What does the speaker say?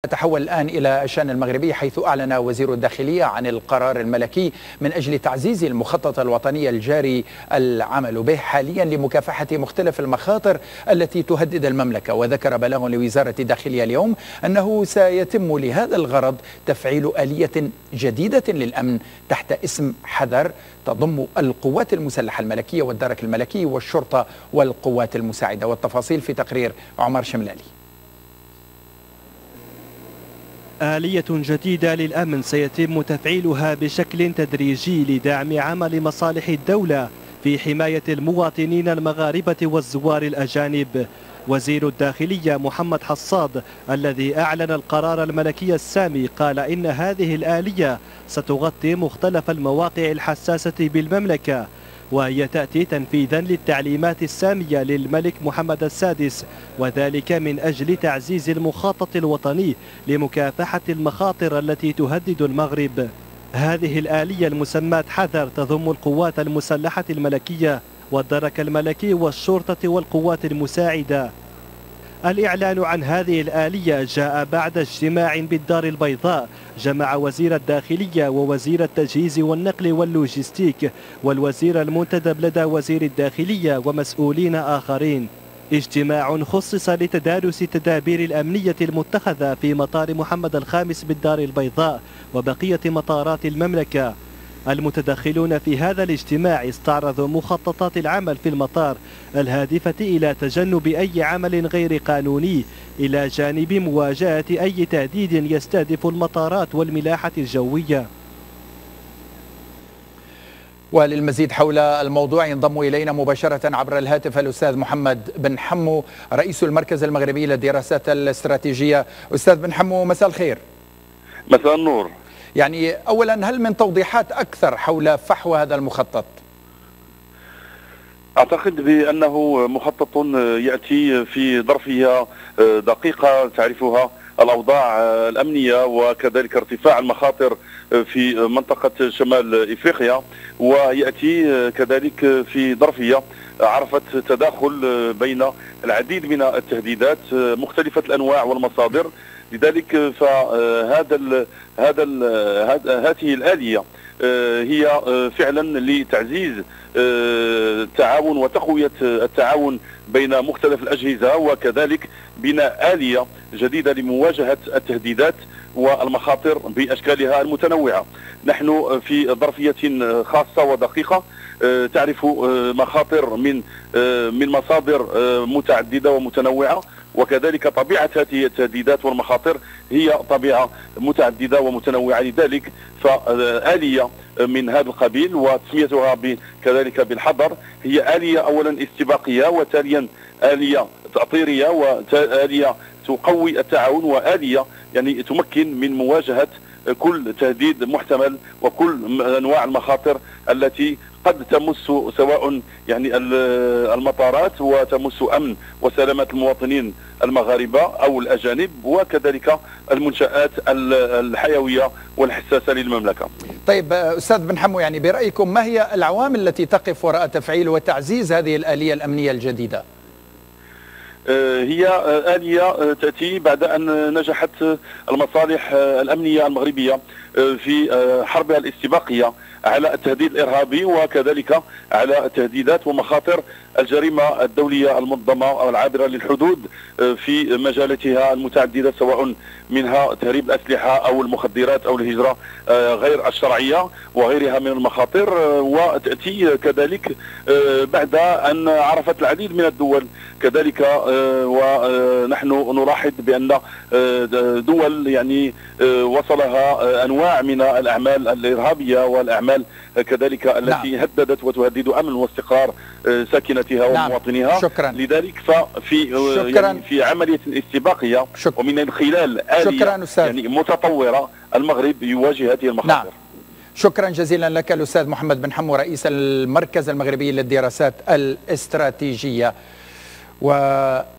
نتحول الآن إلى الشأن المغربي، حيث أعلن وزير الداخلية عن القرار الملكي من أجل تعزيز المخطط الوطني الجاري العمل به حاليا لمكافحة مختلف المخاطر التي تهدد المملكة. وذكر بلاغ لوزارة الداخلية اليوم أنه سيتم لهذا الغرض تفعيل آلية جديدة للأمن تحت اسم حذر، تضم القوات المسلحة الملكية والدرك الملكي والشرطة والقوات المساعدة. والتفاصيل في تقرير عمر شملالي. آلية جديدة للأمن سيتم تفعيلها بشكل تدريجي لدعم عمل مصالح الدولة في حماية المواطنين المغاربة والزوار الأجانب. وزير الداخلية محمد حصاد الذي أعلن القرار الملكي السامي قال إن هذه الآلية ستغطي مختلف المواقع الحساسة بالمملكة، وهي تأتي تنفيذا للتعليمات السامية للملك محمد السادس، وذلك من أجل تعزيز المخطط الوطني لمكافحة المخاطر التي تهدد المغرب. هذه الآلية المسماة حذر تضم القوات المسلحة الملكية والدرك الملكي والشرطة والقوات المساعدة. الإعلان عن هذه الآلية جاء بعد اجتماع بالدار البيضاء جمع وزير الداخلية ووزير التجهيز والنقل واللوجستيك والوزير المنتدب لدى وزير الداخلية ومسؤولين آخرين. اجتماع خصص لتدارس التدابير الأمنية المتخذة في مطار محمد الخامس بالدار البيضاء وبقية مطارات المملكة. المتدخلون في هذا الاجتماع استعرضوا مخططات العمل في المطار الهادفة إلى تجنب أي عمل غير قانوني، إلى جانب مواجهة أي تهديد يستهدف المطارات والملاحة الجوية. وللمزيد حول الموضوع ينضم إلينا مباشرة عبر الهاتف الأستاذ محمد بن حمو، رئيس المركز المغربي للدراسات الاستراتيجية. أستاذ بن حمو، مساء الخير. مساء النور. يعني أولا، هل من توضيحات أكثر حول فحوى هذا المخطط؟ أعتقد بأنه مخطط يأتي في ظرفية دقيقة تعرفها الأوضاع الأمنية وكذلك ارتفاع المخاطر في منطقة شمال إفريقيا، ويأتي كذلك في ظرفية عرفت تداخل بين العديد من التهديدات مختلفة الأنواع والمصادر. لذلك هذه الآلية هي فعلا لتعزيز التعاون وتقوية التعاون بين مختلف الأجهزة، وكذلك بناء آلية جديدة لمواجهة التهديدات والمخاطر بأشكالها المتنوعة. نحن في ظرفية خاصة ودقيقة تعرف مخاطر من مصادر متعددة ومتنوعة، وكذلك طبيعة هذه التهديدات والمخاطر هي طبيعة متعددة ومتنوعة. لذلك فآلية من هذا القبيل وتسميتها كذلك بالحذر هي آلية أولا استباقية، وتاليا آلية تأطيرية، وآلية تقوي التعاون، وآلية يعني تمكن من مواجهة كل تهديد محتمل وكل أنواع المخاطر التي قد تمس سواء يعني المطارات وتمس أمن وسلامة المواطنين المغاربة أو الأجانب، وكذلك المنشآت الحيوية والحساسة للمملكة. طيب أستاذ بن حمو، يعني برأيكم ما هي العوامل التي تقف وراء تفعيل وتعزيز هذه الآلية الأمنية الجديدة؟ هي آلية تأتي بعد أن نجحت المصالح الأمنية المغربية في حربها الاستباقية على التهديد الإرهابي، وكذلك على تهديدات ومخاطر الجريمة الدولية المنظمة أو العابرة للحدود في مجالاتها المتعددة، سواء منها تهريب الأسلحة أو المخدرات أو الهجرة غير الشرعية وغيرها من المخاطر. وتأتي كذلك بعد أن عرفت العديد من الدول كذلك، ونحن نلاحظ بأن دول يعني وصلها أنواع من الأعمال الإرهابية والأعمال كذلك التي هددت وتهدد أمن واستقرار ساكنتها ومواطنيها. شكرا. لذلك ففي يعني في عملية استباقية ومن خلال آلية يعني متطورة المغرب يواجه هذه المخاطر. شكرا جزيلا لك الأستاذ محمد بن حمو، رئيس المركز المغربي للدراسات الاستراتيجية.